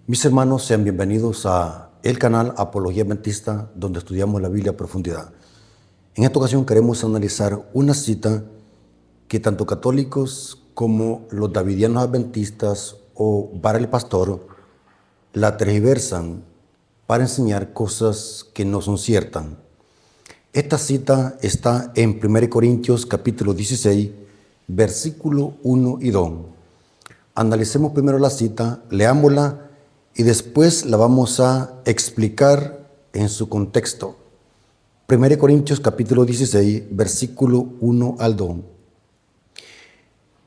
Mis hermanos, sean bienvenidos a el canal Apología Adventista, donde estudiamos la Biblia a profundidad. En esta ocasión queremos analizar una cita que tanto católicos como los davidianos adventistas o Vara el Pastor la tergiversan para enseñar cosas que no son ciertas. Esta cita está en 1 Corintios capítulo 16, versículo 1 y 2. Analicemos primero la cita, leámosla y después la vamos a explicar en su contexto. 1 Corintios capítulo 16, versículo 1 al 2.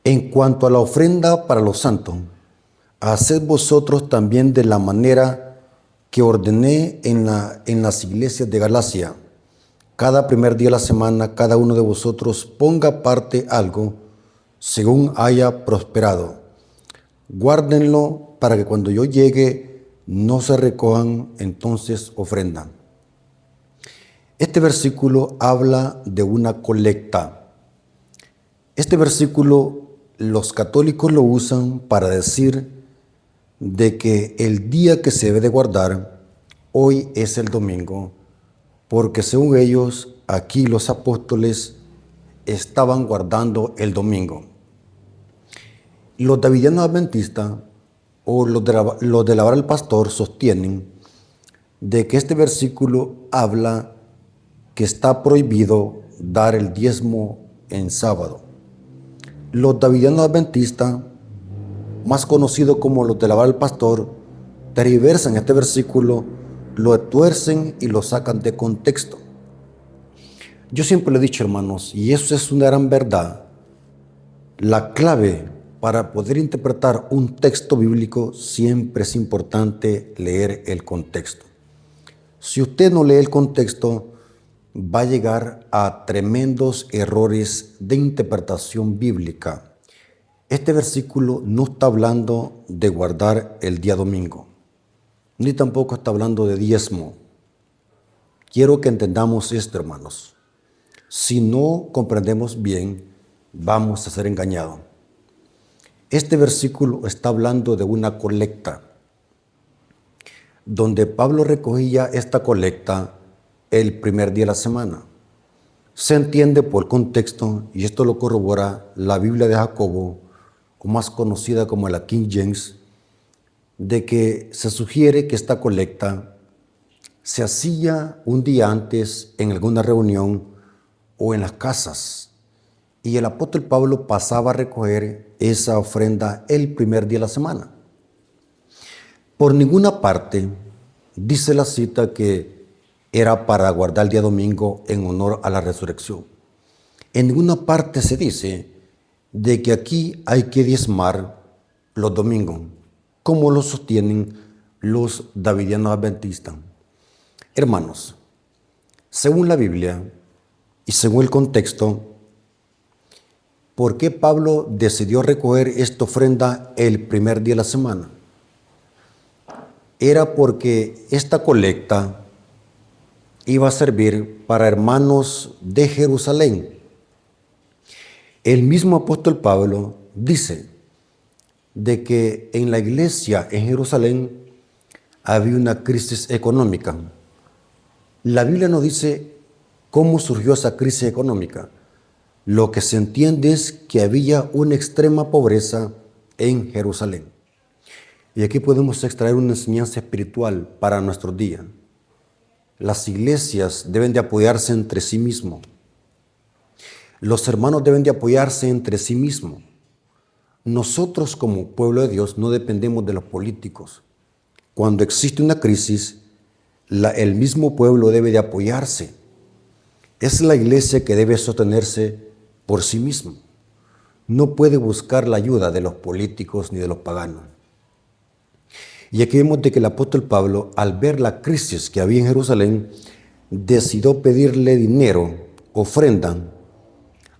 En cuanto a la ofrenda para los santos, haced vosotros también de la manera que ordené en las iglesias de Galacia. Cada primer día de la semana, cada uno de vosotros ponga aparte algo según haya prosperado. Guárdenlo para que cuando yo llegue no se recojan entonces ofrendan. Este versículo habla de una colecta. Este versículo los católicos lo usan para decir de que el día que se debe de guardar hoy es el domingo, porque según ellos aquí los apóstoles estaban guardando el domingo. Los davidianos adventistas o los de la Vara del Pastor sostienen de que este versículo habla que está prohibido dar el diezmo en sábado. Los davidianos adventistas, más conocidos como los de la Vara del Pastor, tergiversan este versículo, lo tuercen y lo sacan de contexto. Yo siempre le he dicho, hermanos, y eso es una gran verdad, la clave para poder interpretar un texto bíblico siempre es importante leer el contexto. Si usted no lee el contexto, va a llegar a tremendos errores de interpretación bíblica. Este versículo no está hablando de guardar el día domingo, ni tampoco está hablando de diezmo. Quiero que entendamos esto, hermanos. Si no comprendemos bien, vamos a ser engañados. Este versículo está hablando de una colecta, donde Pablo recogía esta colecta el primer día de la semana. Se entiende por el contexto, y esto lo corrobora la Biblia de Jacobo, o más conocida como la King James, de que se sugiere que esta colecta se hacía un día antes en alguna reunión o en las casas, y el apóstol Pablo pasaba a recoger esa ofrenda el primer día de la semana. Por ninguna parte dice la cita que era para guardar el día domingo en honor a la resurrección. En ninguna parte se dice de que aquí hay que diezmar los domingos, como lo sostienen los davidianos adventistas. Hermanos, según la Biblia y según el contexto, ¿por qué Pablo decidió recoger esta ofrenda el primer día de la semana? Era porque esta colecta iba a servir para hermanos de Jerusalén. El mismo apóstol Pablo dice de que en la iglesia en Jerusalén había una crisis económica. La Biblia no dice cómo surgió esa crisis económica. Lo que se entiende es que había una extrema pobreza en Jerusalén. Y aquí podemos extraer una enseñanza espiritual para nuestros días. Las iglesias deben de apoyarse entre sí mismos. Los hermanos deben de apoyarse entre sí mismos. Nosotros como pueblo de Dios no dependemos de los políticos. Cuando existe una crisis, el mismo pueblo debe de apoyarse. Es la iglesia que debe sostenerse por sí mismo. No puede buscar la ayuda de los políticos ni de los paganos. Y aquí vemos de que el apóstol Pablo, al ver la crisis que había en Jerusalén, decidió pedirle dinero, ofrenda,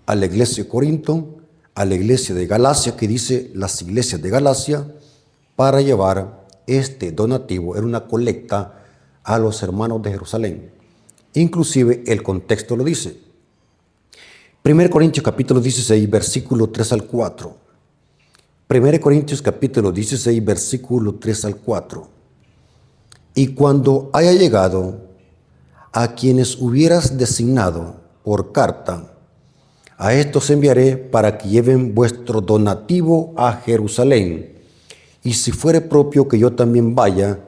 a la iglesia de Corinto, a la iglesia de Galacia, que dice las iglesias de Galacia, para llevar este donativo, era una colecta a los hermanos de Jerusalén. Inclusive el contexto lo dice. 1 Corintios capítulo 16, versículo 3 al 4. 1 Corintios capítulo 16, versículo 3 al 4. Y cuando haya llegado, a quienes hubieras designado por carta, a estos enviaré para que lleven vuestro donativo a Jerusalén. Y si fuere propio que yo también vaya,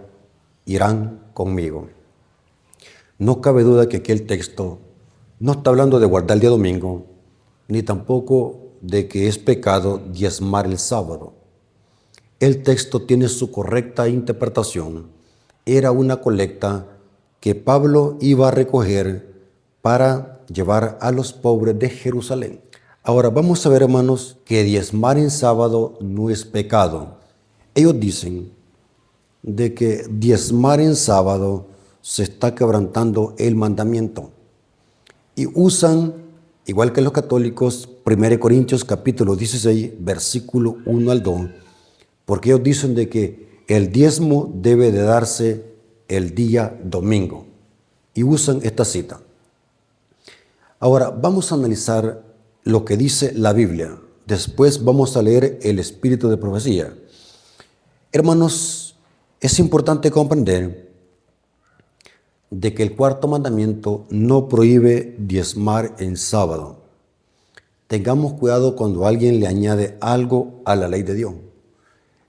irán conmigo. No cabe duda que aquel texto no está hablando de guardar el día domingo, ni tampoco de que es pecado diezmar el sábado. El texto tiene su correcta interpretación. Era una colecta que Pablo iba a recoger para llevar a los pobres de Jerusalén. Ahora vamos a ver, hermanos, que diezmar en sábado no es pecado. Ellos dicen de que diezmar en sábado se está quebrantando el mandamiento. Y usan, igual que los católicos, 1 Corintios capítulo 16, versículo 1 al 2, porque ellos dicen de que el diezmo debe de darse el día domingo. Y usan esta cita. Ahora vamos a analizar lo que dice la Biblia. Después vamos a leer el espíritu de profecía. Hermanos, es importante comprender de que el cuarto mandamiento no prohíbe diezmar en sábado. Tengamos cuidado cuando alguien le añade algo a la ley de Dios.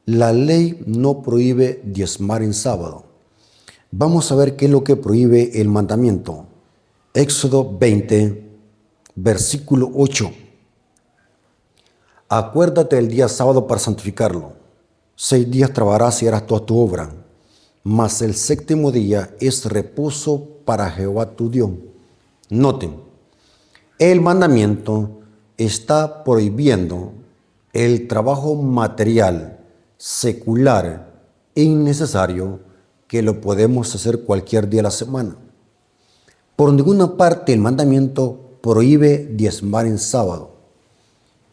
La ley no prohíbe diezmar en sábado. Vamos a ver qué es lo que prohíbe el mandamiento. Éxodo 20, versículo 8. Acuérdate del día sábado para santificarlo. 6 días trabajarás y harás toda tu obra, mas el séptimo día es reposo para Jehová tu Dios. Noten, el mandamiento está prohibiendo el trabajo material, secular e innecesario que lo podemos hacer cualquier día de la semana. Por ninguna parte el mandamiento prohíbe diezmar en sábado.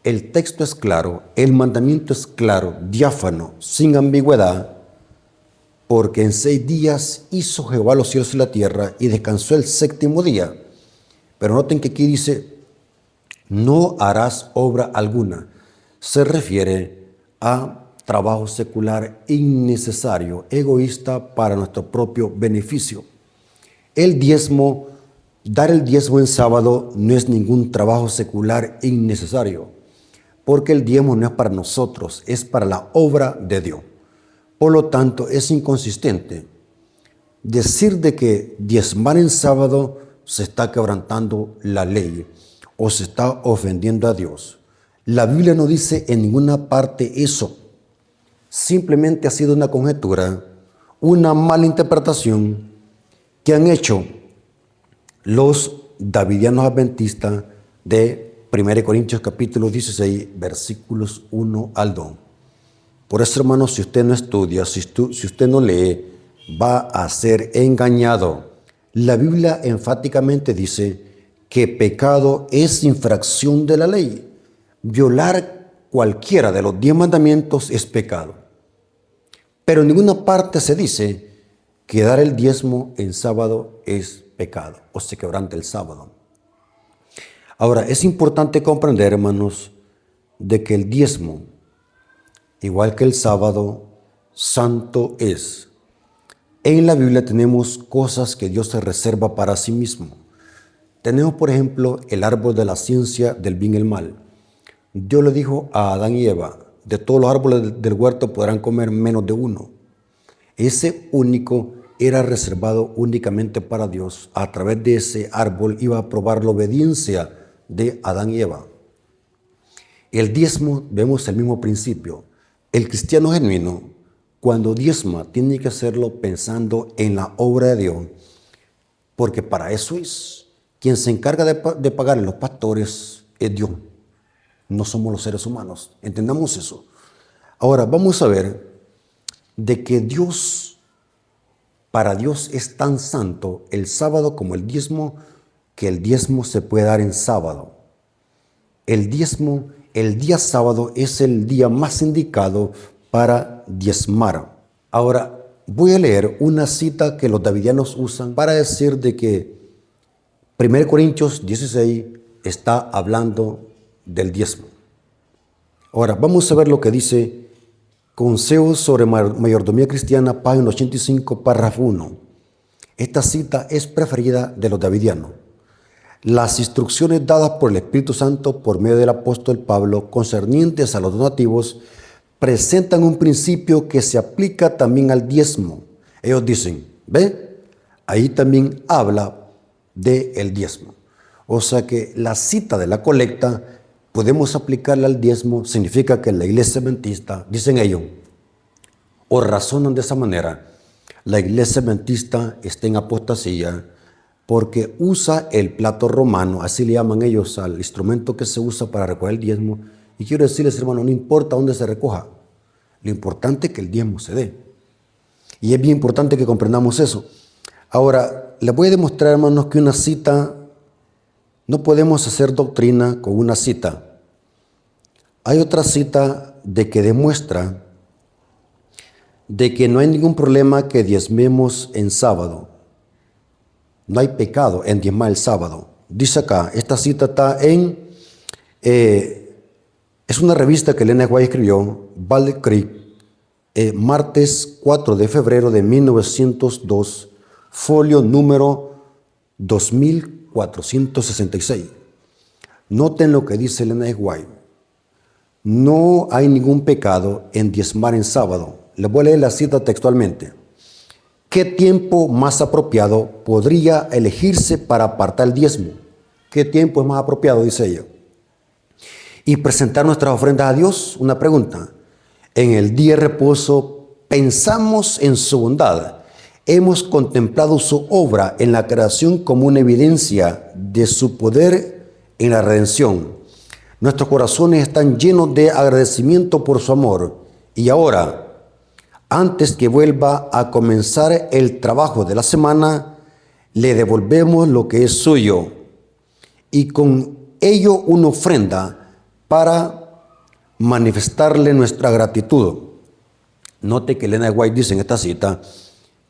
El texto es claro, el mandamiento es claro, diáfano, sin ambigüedad, porque en 6 días hizo Jehová los cielos y la tierra y descansó el séptimo día. Pero noten que aquí dice, no harás obra alguna. Se refiere a trabajo secular innecesario, egoísta para nuestro propio beneficio. El diezmo, dar el diezmo en sábado no es ningún trabajo secular innecesario, porque el diezmo no es para nosotros, es para la obra de Dios. Por lo tanto, es inconsistente decir de que diezmar en sábado se está quebrantando la ley o se está ofendiendo a Dios. La Biblia no dice en ninguna parte eso. Simplemente ha sido una conjetura, una mala interpretación que han hecho los davidianos adventistas de 1 Corintios capítulo 16, versículos 1 al 2. Por eso, hermanos, si usted no estudia, si usted no lee, va a ser engañado. La Biblia enfáticamente dice que pecado es infracción de la ley. Violar cualquiera de los 10 mandamientos es pecado. Pero en ninguna parte se dice que dar el diezmo en sábado es pecado o se quebranta el sábado. Ahora, es importante comprender, hermanos, de que el diezmo, igual que el sábado, santo es. En la Biblia tenemos cosas que Dios se reserva para sí mismo. Tenemos, por ejemplo, el árbol de la ciencia del bien y el mal. Dios le dijo a Adán y Eva, de todos los árboles del huerto podrán comer menos de uno. Ese único era reservado únicamente para Dios. A través de ese árbol iba a probar la obediencia de Adán y Eva. El diezmo, vemos el mismo principio. El cristiano genuino, cuando diezma, tiene que hacerlo pensando en la obra de Dios, porque para eso es. Quien se encarga de pagar a los pastores es Dios. No somos los seres humanos. Entendamos eso. Ahora vamos a ver de que Dios, para Dios es tan santo el sábado como el diezmo, que el diezmo se puede dar en sábado. El diezmo, el día sábado es el día más indicado para diezmar. Ahora voy a leer una cita que los davidianos usan para decir de que 1 Corintios 16 está hablando del diezmo. Ahora, vamos a ver lo que dice Consejos sobre Mayordomía Cristiana, página 85, párrafo 1. Esta cita es preferida de los davidianos. Las instrucciones dadas por el Espíritu Santo por medio del apóstol Pablo concernientes a los donativos presentan un principio que se aplica también al diezmo. Ellos dicen, ¿ve? Ahí también habla del diezmo. O sea que la cita de la colecta podemos aplicarla al diezmo, significa que la iglesia adventista, dicen ellos, o razonan de esa manera, la iglesia adventista está en apostasía porque usa el plato romano, así le llaman ellos al instrumento que se usa para recoger el diezmo. Y quiero decirles, hermano, no importa dónde se recoja, lo importante es que el diezmo se dé. Y es bien importante que comprendamos eso. Ahora, les voy a demostrar, hermanos, que una cita, no podemos hacer doctrina con una cita. Hay otra cita de que demuestra de que no hay ningún problema que diezmemos en sábado. No hay pecado en diezmar el sábado. Dice acá, esta cita está en, es una revista que Elena White escribió, Valley Creek, martes 4 de febrero de 1902, folio número 2466. Noten lo que dice Elena White. No hay ningún pecado en diezmar en sábado. Les voy a leer la cita textualmente. ¿Qué tiempo más apropiado podría elegirse para apartar el diezmo? ¿Qué tiempo es más apropiado? Dice ella. Y presentar nuestras ofrendas a Dios. Una pregunta. En el día de reposo pensamos en su bondad. Hemos contemplado su obra en la creación como una evidencia de su poder en la redención. Nuestros corazones están llenos de agradecimiento por su amor. Y ahora, antes que vuelva a comenzar el trabajo de la semana, le devolvemos lo que es suyo y con ello una ofrenda para manifestarle nuestra gratitud. Note que Elena White dice en esta cita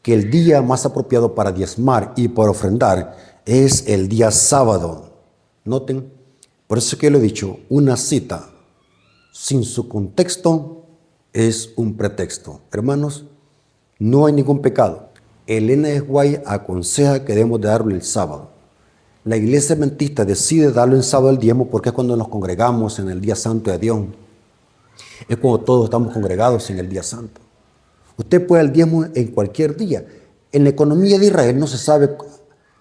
que el día más apropiado para diezmar y para ofrendar es el día sábado. Noten, por eso que yo le he dicho, una cita sin su contexto es un pretexto. Hermanos, no hay ningún pecado. Elena White aconseja que debemos de darlo el sábado. La iglesia adventista decide darlo en sábado el diezmo porque es cuando nos congregamos en el día santo de Dios. Es cuando todos estamos congregados en el día santo. Usted puede dar el diezmo en cualquier día. En la economía de Israel no se sabe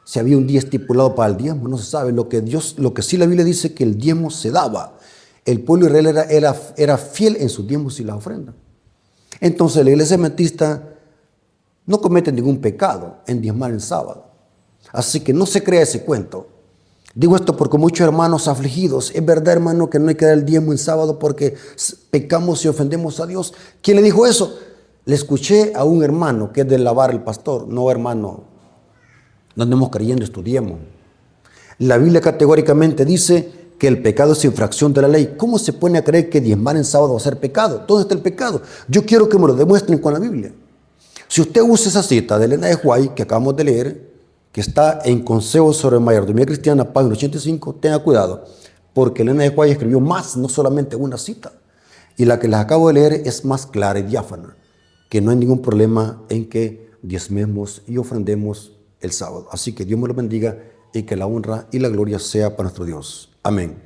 si había un día estipulado para el diezmo, no se sabe. Lo que sí la Biblia dice que el diezmo se daba. El pueblo de Israel era fiel en sus diezmos y las ofrendas. Entonces la iglesia adventista no comete ningún pecado en diezmar en sábado. Así que no se crea ese cuento. Digo esto porque muchos hermanos afligidos, es verdad, hermano, que no hay que dar el diezmo en sábado porque pecamos y ofendemos a Dios. ¿Quién le dijo eso? Le escuché a un hermano que es de Lavar el pastor. No, hermano, no andemos creyendo, estudiemos. La Biblia categóricamente dice que el pecado es infracción de la ley. ¿Cómo se pone a creer que diezmar en sábado va a ser pecado? ¿Dónde está el pecado? Yo quiero que me lo demuestren con la Biblia. Si usted usa esa cita de Elena White que acabamos de leer, que está en Consejos sobre Mayordomía Cristiana, página 85, tenga cuidado, porque Elena White escribió más, no solamente una cita. Y la que les acabo de leer es más clara y diáfana, que no hay ningún problema en que diezmemos y ofrendemos el sábado. Así que Dios me lo bendiga y que la honra y la gloria sea para nuestro Dios. Amén.